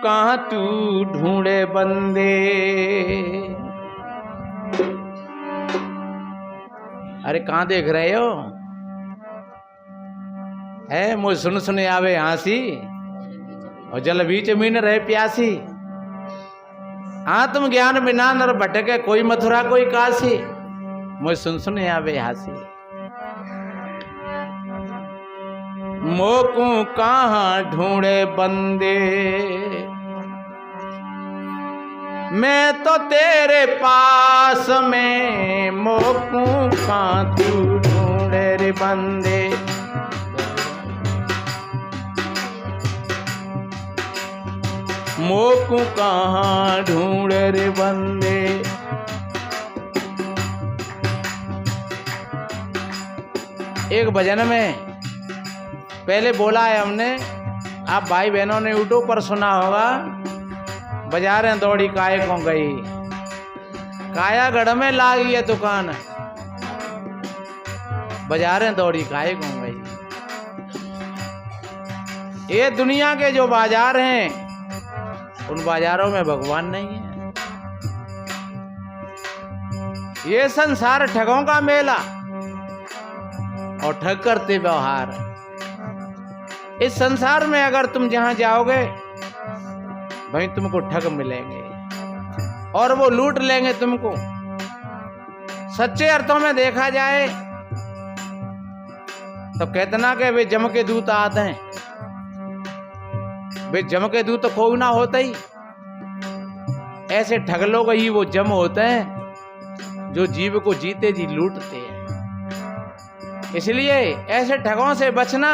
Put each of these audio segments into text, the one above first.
कहाँ तू ढूंढे बंदे। अरे कहाँ देख रहे हो? है मुझे सुन सुने आवे हंसी, और जल बीच मीन रहे प्यासी। आत्म ज्ञान बिना नर भटके, कोई मथुरा कोई काशी। मुझे सुन सुने आवे हंसी। मोकू कहाँ ढूंढे बंदे, मैं तो तेरे पास में। मोकू कहाँ तू ढूंढे रे बंदे। मोकू कहाँ ढूंढे रे बंदे। एक भजन में पहले बोला है हमने, आप भाई बहनों ने यूट्यूब पर सुना होगा। बाजारें दौड़ी काय को गई, कायागढ़ में लागी है दुकान। बाजारें दौड़ी काय को गई। ये दुनिया के जो बाजार हैं, उन बाजारों में भगवान नहीं है। ये संसार ठगों का मेला और ठग करते व्यवहार। इस संसार में अगर तुम जहां जाओगे भाई तुमको ठग मिलेंगे और वो लूट लेंगे तुमको। सच्चे अर्थों में देखा जाए तो कहते ना कि वे जम के दूत आते हैं। वे जम के दूत कोई ना होते ही, ऐसे ठग लोग ही वो जम होते हैं जो जीव को जीते जी लूटते हैं। इसलिए ऐसे ठगों से बचना,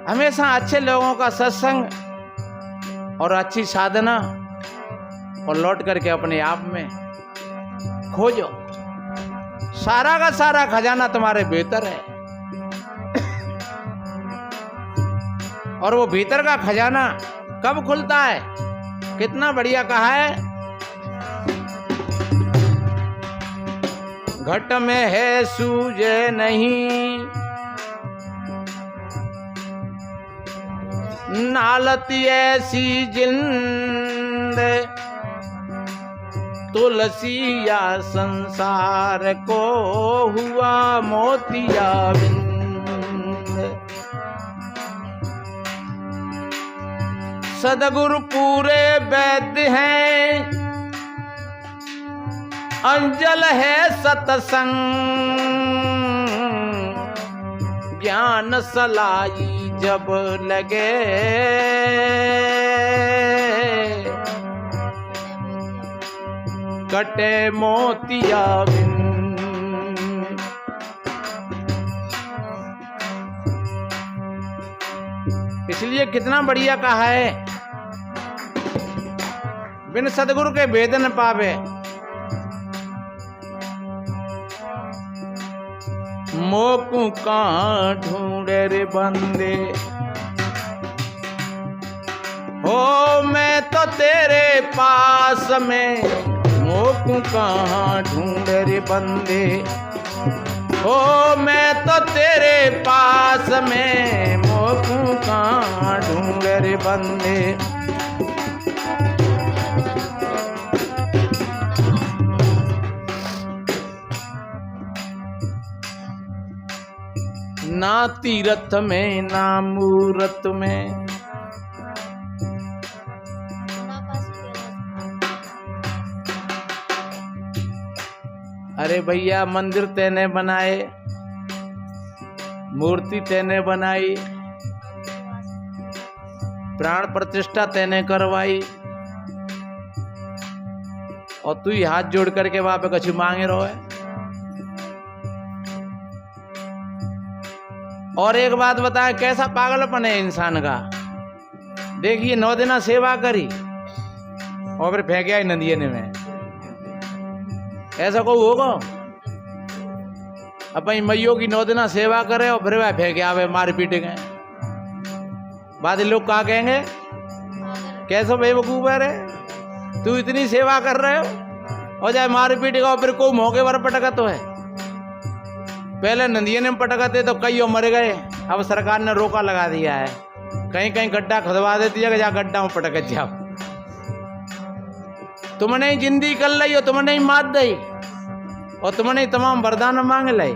हमेशा अच्छे लोगों का सत्संग और अच्छी साधना, और लौट करके अपने आप में खोजो। सारा का सारा खजाना तुम्हारे भीतर है। और वो भीतर का खजाना कब खुलता है? कितना बढ़िया कहा है, घट में है सूझे नहीं, नालती ऐसी जिंद, तुलसिया संसार को हुआ मोतिया बिंद। सदगुरु पूरे वैद्य हैं, अंजल है सतसंग, ज्ञान सलाई जब लगे, कटे मोतिया बिन। इसलिए कितना बढ़िया कहा है, बिन सदगुरु के वेद न पावे। मोकू कहाँ ढूंढे रे बंदे, हो मैं तो तेरे पास में। मोकू कहाँ ढूंढे रे बंदे, हो मैं तो तेरे पास में। मोकू कहाँ ढूंढे रे बंदे। ना तीरथ में ना मूरत में, अरे भैया मंदिर तेने बनाए, मूर्ति तेने बनाई, प्राण प्रतिष्ठा तेने करवाई, और तू ही हाथ जोड़ करके वहां पे कछु मांगे रहो है। और एक बात बताए, कैसा पागलपन है इंसान का। देखिए 9 दिन सेवा करी और फिर फेंक आई नदिये में। ऐसा कोई होगा? अपनी मैयों की 9 दिन सेवा करे और फिर वह फेंक आवे, मार पीट गए। बाद लोग क्या कहेंगे, कैसा बेवकूफ है रे, तू इतनी सेवा कर रहे हो और जाए मार पीट गए, फिर कोई मौके पर पटका तो है। पहले नदिये में पटकाते तो कई मर गए, अब सरकार ने रोका लगा दिया है। कहीं कहीं गड्ढा खुदवा देती है कि जा गड्ढा में पटक जाओ। तुमने जिंदगी कर ली हो, तुमने मात दी और तुमने तमाम वरदान मांग ले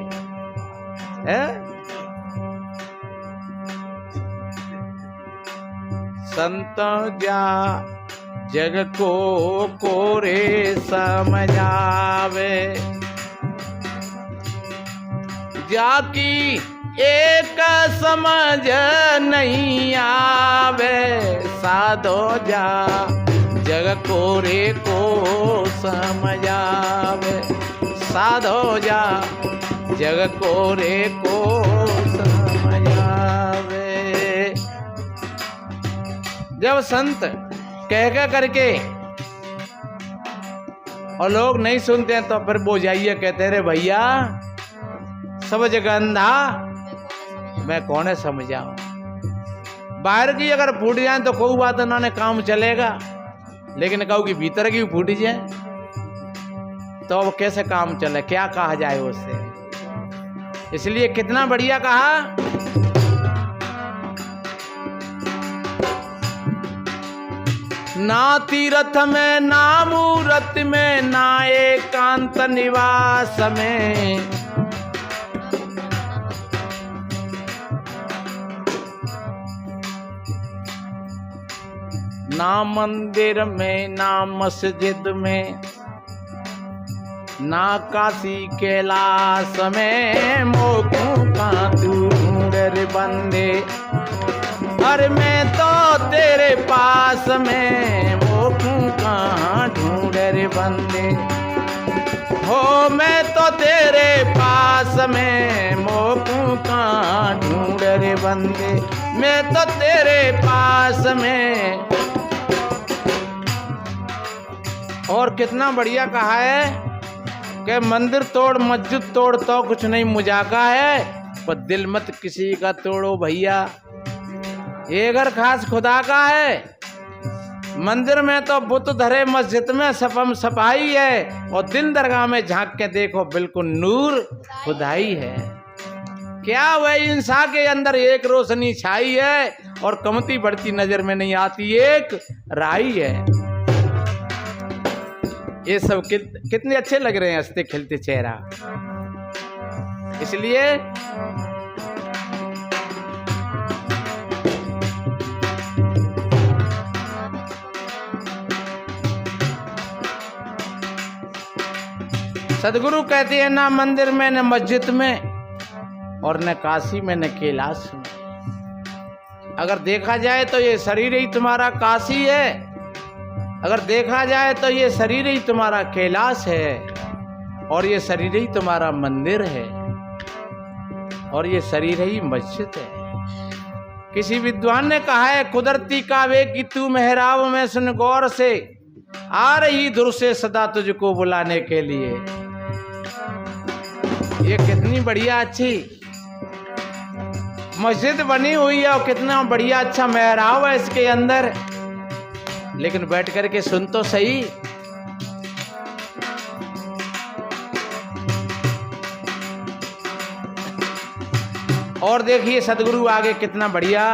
है। संतों जा जग को कोरे समझावे, जाकी एक समझ नहीं आवे। साधो जा जग कोरे को समझावे, साधो जा जग कोरे को समझावे। जब संत कह करके और लोग नहीं सुनते हैं तो फिर वो जाइए कहते रे भैया सब जगह अंधा मैं कौन है समझाऊं। बाहर की अगर फूट जाए तो कोई बात उन्होंने काम चलेगा, लेकिन कहूँ कि भीतर की फूट जाए तो अब कैसे काम चले, क्या कहा जाए उससे। इसलिए कितना बढ़िया कहा, ना तीर्थ में ना मूरत में ना एकांत निवास में, ना मंदिर में ना मस्जिद में ना काशी कैलाश में। मोखों का तू ढूंढ रे बंदे, अरे मैं तो तेरे पास में। मोखों कहाँ ढूंढ रे बंदे, हो मैं तो तेरे पास में। मोखों कहाँ ढूंढ रे बंदे, मैं तो तेरे पास में। और कितना बढ़िया कहा है कि मंदिर तोड़ मस्जिद तोड़ तो कुछ नहीं मुजाका है, पर दिल मत किसी का तोड़ो भैया। ये घर खास खुदा का है। मंदिर में तो बुत धरे, मस्जिद में सफम सफाई है, और दिल दरगाह में झांक के देखो बिल्कुल नूर खुदाई है। क्या वह इंसान के अंदर एक रोशनी छाई है और कमती बढ़ती नजर में नहीं आती एक राई है। ये सब कितने अच्छे लग रहे हैं हंसते खिलते चेहरा। इसलिए सदगुरु कहते हैं ना मंदिर में न मस्जिद में और न काशी में न कैलाश में। अगर देखा जाए तो ये शरीर ही तुम्हारा काशी है, अगर देखा जाए तो ये शरीर ही तुम्हारा कैलाश है, और ये शरीर ही तुम्हारा मंदिर है, और ये शरीर ही मस्जिद है। किसी विद्वान ने कहा है कुदरती कावे की तू मेहराब में सुन गौर से, आ रही दूर से सदा तुझको बुलाने के लिए। ये कितनी बढ़िया अच्छी मस्जिद बनी हुई है और कितना बढ़िया अच्छा मेहराब है इसके अंदर, लेकिन बैठ करके सुन तो सही। और देखिए सदगुरु आगे कितना बढ़िया,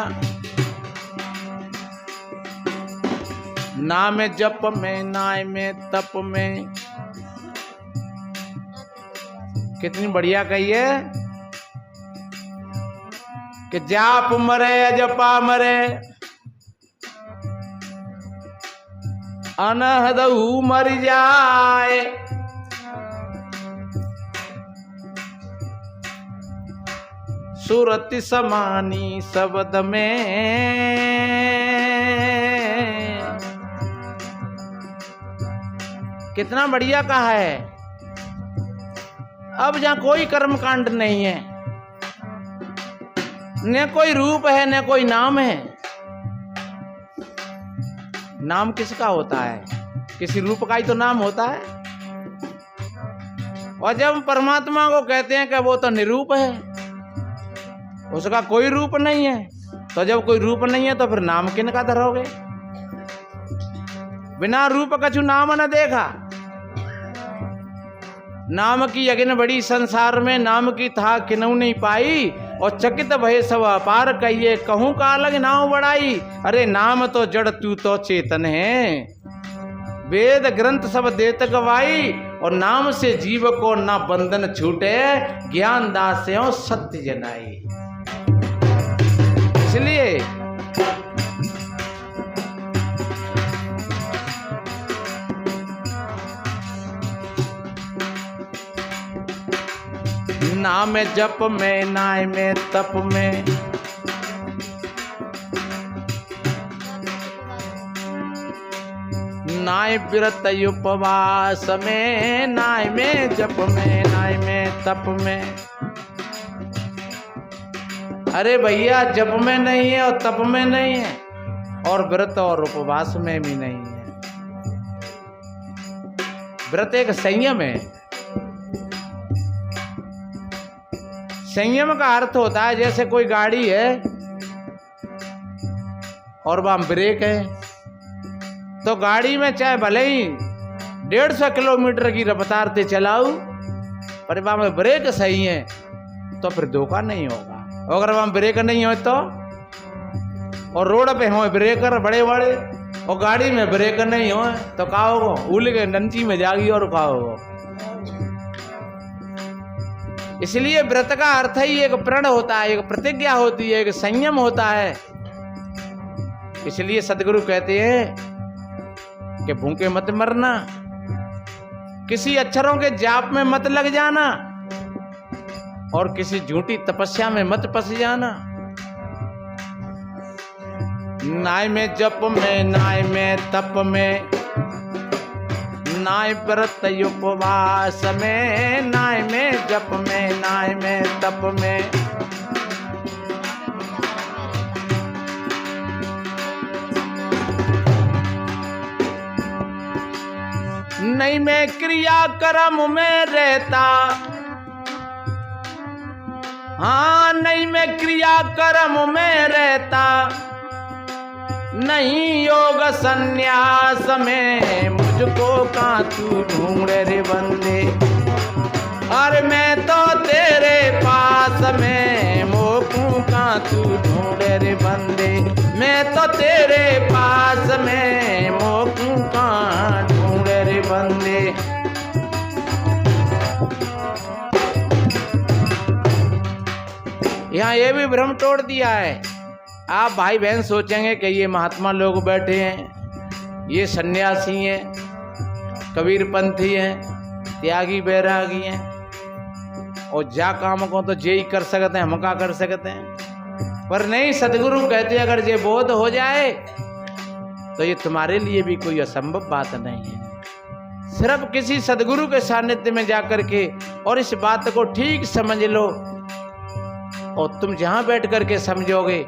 ना में जप में ना में तप में, कितनी बढ़िया कही है कि जाप मरे जपा मरे अनहदहु मर जाए। सूरत समानी शब्द में, कितना बढ़िया कहा है। अब जहां कोई कर्मकांड नहीं है, न कोई रूप है न कोई नाम है। नाम किसका होता है? किसी रूप का ही तो नाम होता है। और जब परमात्मा को कहते हैं कि वो तो निरूप है, उसका कोई रूप नहीं है, तो जब कोई रूप नहीं है तो फिर नाम किन का धरोगे? बिना रूप कछु नाम न देखा। नाम की अगिन बड़ी संसार में, नाम की था किनऊ नहीं पाई। और चकित भय सब अपार कहिए, कहूँ का अलग नाम बढ़ाई। अरे नाम तो जड़ तू तो चेतन है, वेद ग्रंथ सब देत गवाई। और नाम से जीव को ना बंधन छूटे, ज्ञान दास से सत्य जनाई। इसलिए नाम जप में, नाय में, तप में, नाय व्रत उपवास में, नाय में जप में, नाय में तप में। अरे भैया जप में नहीं है और तप में नहीं है और व्रत और उपवास में भी नहीं है। व्रत एक संयम है। संयम का अर्थ होता है जैसे कोई गाड़ी है और वहां ब्रेक है, तो गाड़ी में चाहे भले ही 150 किलोमीटर की रफ्तार से चलाओ, पर वहां में ब्रेक सही है तो फिर धोखा नहीं होगा। अगर वहां ब्रेक नहीं हो तो, और रोड पे हो ब्रेकर बड़े बड़े और गाड़ी में ब्रेक नहीं हो तो का होगा, उल के नंची में जागी और का होगा। इसलिए व्रत का अर्थ ही एक प्रण होता है, एक प्रतिज्ञा होती है, एक संयम होता है। इसलिए सदगुरु कहते हैं कि भूखे मत मरना, किसी अक्षरों के जाप में मत लग जाना और किसी झूठी तपस्या में मत फंस जाना। नाय में जप में, नाय में तप में, नाय व्रत उपवास में, नाय में जप में, नाय में तप में। नहीं मैं क्रिया कर्म में रहता, हाँ नहीं मैं क्रिया कर्म में रहता, नहीं योग संन्यास में, मुझको कहाँ तू ढूंढे रे बंदे। अरे मैं तो तेरे पास में, मोकू कहाँ तू ढूंढे रे बंदे। मैं तो तेरे पास में, मोकू कहाँ ढूंढे रे बंदे। यहाँ ये भी भ्रम तोड़ दिया है। आप भाई बहन सोचेंगे कि ये महात्मा लोग बैठे हैं, ये सन्यासी हैं, कबीरपंथी हैं, त्यागी बैरागी हैं और जा काम को तो जे ही कर सकते हैं, हम क्या कर सकते हैं। पर नहीं, सदगुरु कहते हैं अगर ये बोध हो जाए तो ये तुम्हारे लिए भी कोई असंभव बात नहीं है। सिर्फ किसी सदगुरु के सानिध्य में जाकर के और इस बात को ठीक समझ लो, और तुम जहां बैठ करके समझोगे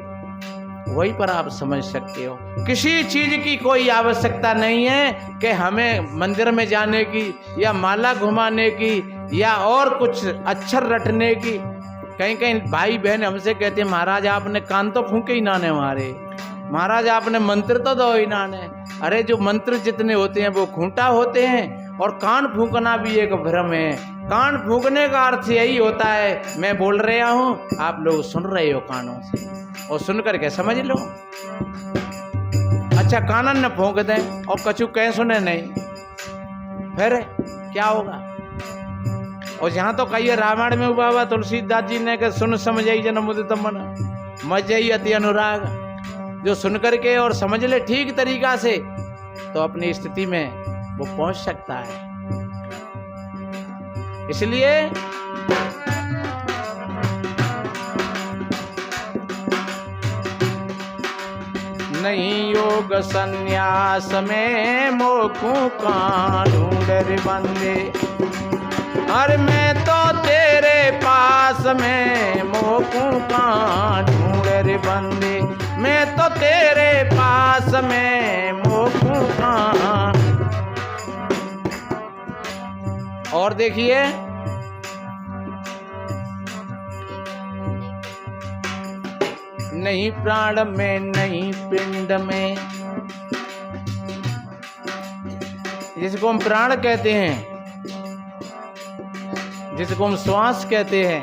वहीं पर आप समझ सकते हो। किसी चीज की कोई आवश्यकता नहीं है कि हमें मंदिर में जाने की या माला घुमाने की या और कुछ अक्षर रटने की। कहीं कहीं भाई बहन हमसे कहते हैं महाराज आपने कान तो फूंके ही नाने हमारे, महाराज आपने मंत्र तो दो ही नाने। अरे जो मंत्र जितने होते हैं वो खूंटा होते हैं, और कान फूंकना भी एक भ्रम है। कान फूंकने का अर्थ यही होता है मैं बोल रहा हूँ, आप लोग सुन रहे हो कानों से, और सुन करके समझ लो। अच्छा कानन न फूंक दें और कछु कह सुने नहीं, फिर क्या होगा। और जहाँ तो कहिए रामायण में बाबा तुलसीदास जी ने सुन समझ जन मुदित मन मजई अति अनुराग। जो सुन करके और समझ ले ठीक तरीका से तो अपनी स्थिति में वो पहुंच सकता है। इसलिए नहीं योग संन्यास में, मोकू कहाँ ढूंढे रे बंदे। अरे मैं तो तेरे पास में, मोकू कहाँ ढूंढे रे बंदे। मैं तो तेरे पास में, मोकू कहाँ। और देखिए नहीं प्राण में, नहीं पिंड में, जिसको हम प्राण कहते हैं, जिसको हम श्वास कहते हैं,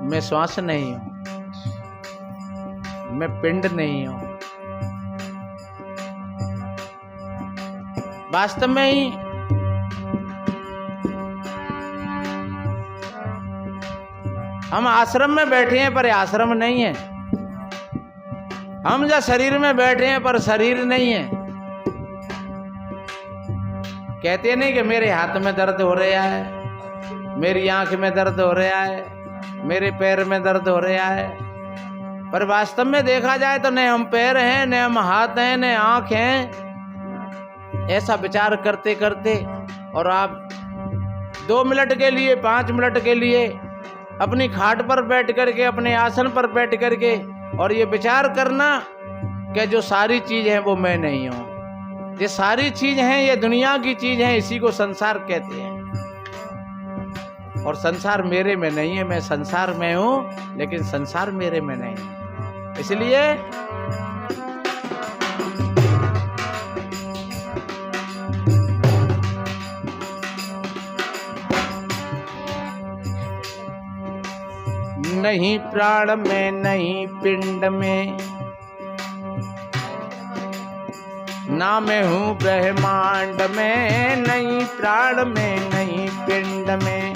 मैं श्वास नहीं हूं, मैं पिंड नहीं हूं। वास्तव में ही हम आश्रम में बैठे हैं पर आश्रम नहीं है। हम जो शरीर में बैठे हैं पर शरीर नहीं है। कहते नहीं कि मेरे हाथ में दर्द हो रहा है, मेरी आंख में दर्द हो रहा है, मेरे पैर में दर्द हो रहा है, पर वास्तव में देखा जाए तो न हम पैर हैं, न हम हाथ हैं, न आंख हैं। ऐसा विचार करते करते और आप 2 मिनट के लिए, 5 मिनट के लिए अपनी खाट पर बैठ करके, अपने आसन पर बैठ करके और ये विचार करना कि जो सारी चीज है वो मैं नहीं हूँ। ये सारी चीज हैं, ये दुनिया की चीज है, इसी को संसार कहते हैं। और संसार मेरे में नहीं है, मैं संसार में हूँ लेकिन संसार मेरे में नहीं है। इसलिए नहीं प्राण में, नहीं पिंड में, ना मैं हूँ ब्रह्मांड में। नहीं प्राण में, नहीं पिंड में।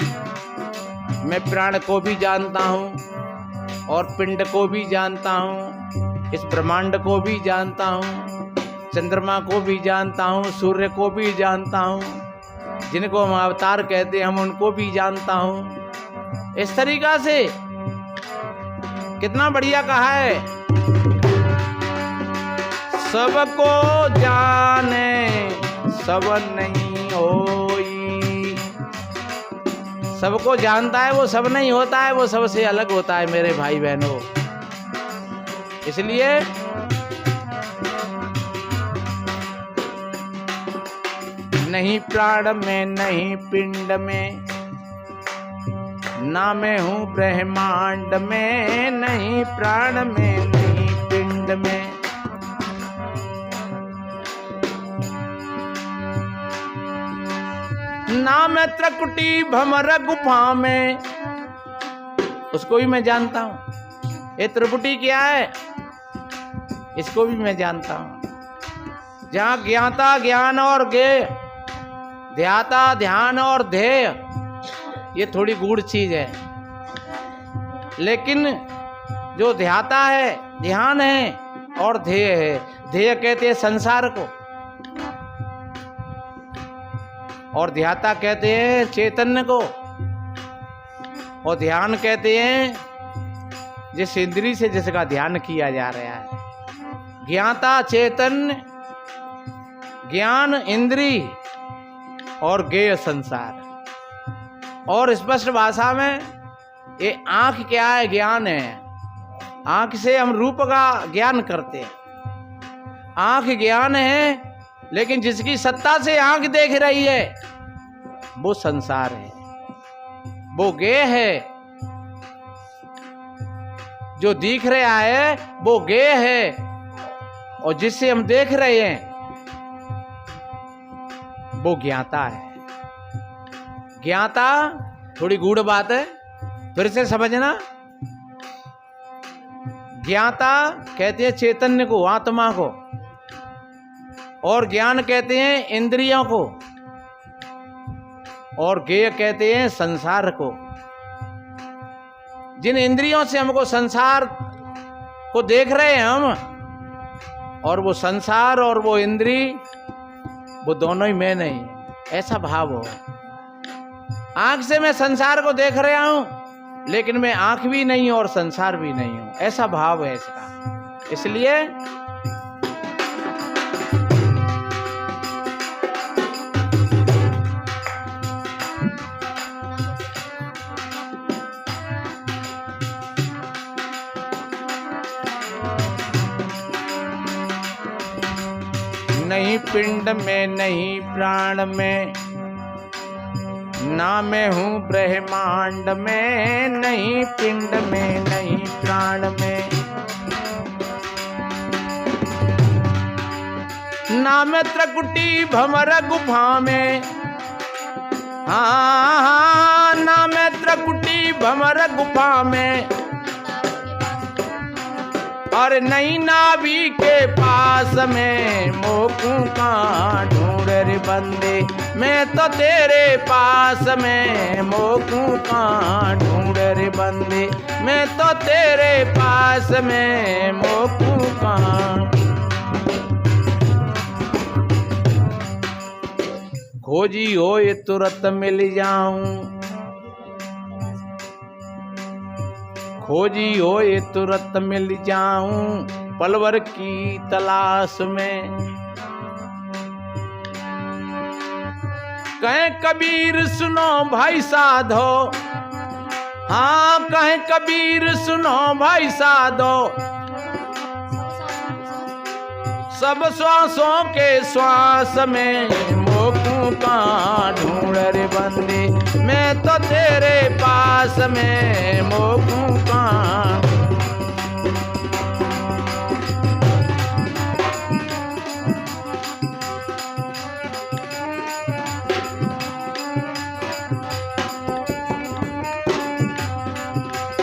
मैं प्राण को भी जानता हूँ और पिंड को भी जानता हूँ, इस ब्रह्मांड को भी जानता हूँ, चंद्रमा को भी जानता हूँ, सूर्य को भी जानता हूँ, जिनको हम अवतार कहते हैं हम उनको भी जानता हूँ। इस तरीका से कितना बढ़िया कहा है, सबको जाने सब नहीं होई। सबको जानता है वो सब नहीं होता है, वो सबसे अलग होता है मेरे भाई बहनों। इसलिए नहीं प्राण में, नहीं पिंड में, ना मैं हूँ ब्रह्मांड में। नहीं प्राण में, नहीं पिंड में। ना मैं त्रिकुटी भमर गुफा में, उसको भी मैं जानता हूँ। ये त्रिकुटी क्या है, इसको भी मैं जानता हूँ। जहाँ ज्ञाता ज्ञान और ज्ञेय, ध्याता ध्यान और ध्येय, ये थोड़ी गूढ़ चीज है। लेकिन जो ध्याता है, ध्यान है और ध्येय है। ध्येय कहते हैं संसार को और ध्याता कहते हैं चैतन्य को, और ध्यान कहते हैं जिस इंद्री से जिसका ध्यान किया जा रहा है। ज्ञाता चैतन्य, ज्ञान इंद्री और ज्ञेय संसार। और स्पष्ट भाषा में ये आंख क्या है, ज्ञान है। आंख से हम रूप का ज्ञान करते हैं। आंख ज्ञान है, लेकिन जिसकी सत्ता से आंख देख रही है वो संसार है, वो ज्ञेय है। जो दिख रहा है वो ज्ञेय है, और जिससे हम देख रहे हैं वो ज्ञाता है। ज्ञाता थोड़ी गूढ़ बात है, फिर से समझना। ज्ञाता कहते हैं चैतन्य को, आत्मा को, और ज्ञान कहते हैं इंद्रियों को, और ज्ञेय कहते हैं संसार को। जिन इंद्रियों से हमको संसार को देख रहे हैं हम, और वो संसार और वो इंद्री, वो दोनों ही मैं नहीं, ऐसा भाव हो। आंख से मैं संसार को देख रहा हूं, लेकिन मैं आंख भी नहीं और संसार भी नहीं हूं, ऐसा भाव है इसका। इसलिए नहीं पिंड में, नहीं प्राण में, ना मैं हूँ ब्रह्मांड में। नहीं पिंड में, नहीं प्राण में, ना मैं त्रिकुटी भमर गुफा में। हाँ, ना मैं त्रिकुटी भमर गुफा में, और नई नावी के पास में मोकू का ढूंढ रे बंदे, मैं तो तेरे पास में मोकू का ढूंढ रे बंदे, मैं तो तेरे पास में मोकू का। खोजी हो ये तुरंत मिल जाऊं, खोजी हो ये तुरंत मिल जाऊं, पलवर की तलाश में। कहें कबीर सुनो भाई साधो, हाँ कहें कबीर सुनो भाई साधो, सब श्वासों के श्वास में मोकू का ढूंढ रे बंदे, मैं तो तेरे पास में मोकू का।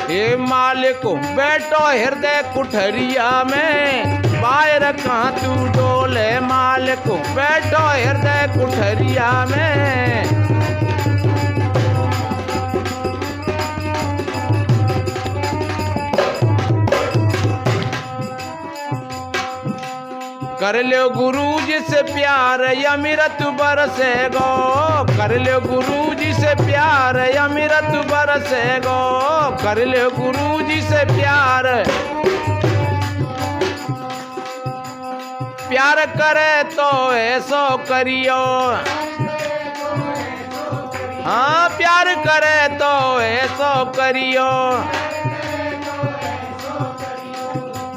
हे मालिक बैठो हृदय कुठरिया में, बाहर कहाँ तू डोले, मालिक बैठो हृदय कुठरिया में। कर लो गुरु जी से प्यार अमृत बरसे गो, कर लो गुरु जी से प्यार अमृत बरसे गो, कर लो गुरु जी से प्यार। प्यार करे तो ऐसो करियो, हाँ प्यार करे तो ऐसो करियो,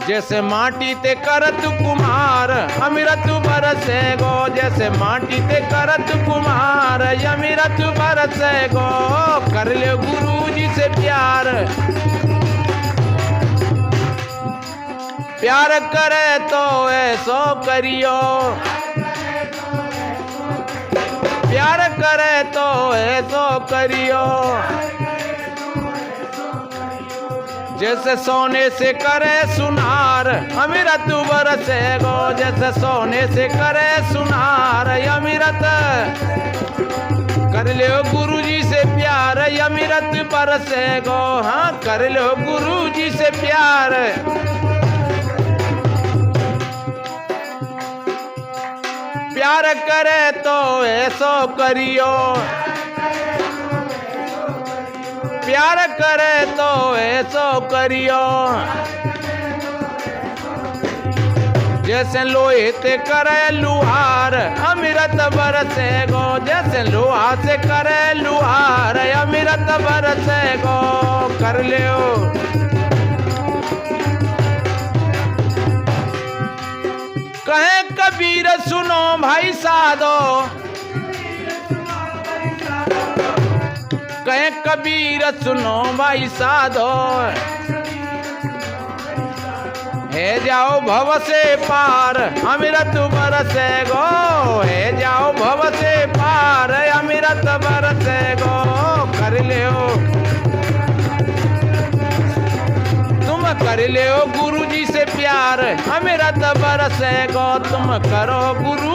जैसे माटी ते करत कुम्हार अमृत बरसे गो, जैसे माटी ते करत कुम्हार अमृत बरसे गो। कर ले गुरु जी से प्यार, प्यार करे तो ऐसो करियो, प्यार करे तो ऐसो करियो, जैसे सोने से करे सुनार अमृत बरसे गो, जैसे सोने से करे सुनार अमृत। कर लो गुरु जी से प्यार अमृत बरसे गो, हाँ कर लो गुरु जी से प्यार। प्यार करे तो ऐसो करियो, प्यार करे तो ऐसो करियो, जैसे लोहे ते करे लुहार अमृत बरसे गो, जैसे लोहा से करे लुहार अमृत बरसे गो। कर लो कहे कबीर सुनो भाई साधो, कहे कबीर सुनो भाई साधो, हे जाओ भव से पार अमृत बरसे गो, हे जाओ भव से पार अमृत बरसे गो। कर लो तुम कर लो गुरु जी से प्यार अमृत बरसे गो, तुम करो गुरु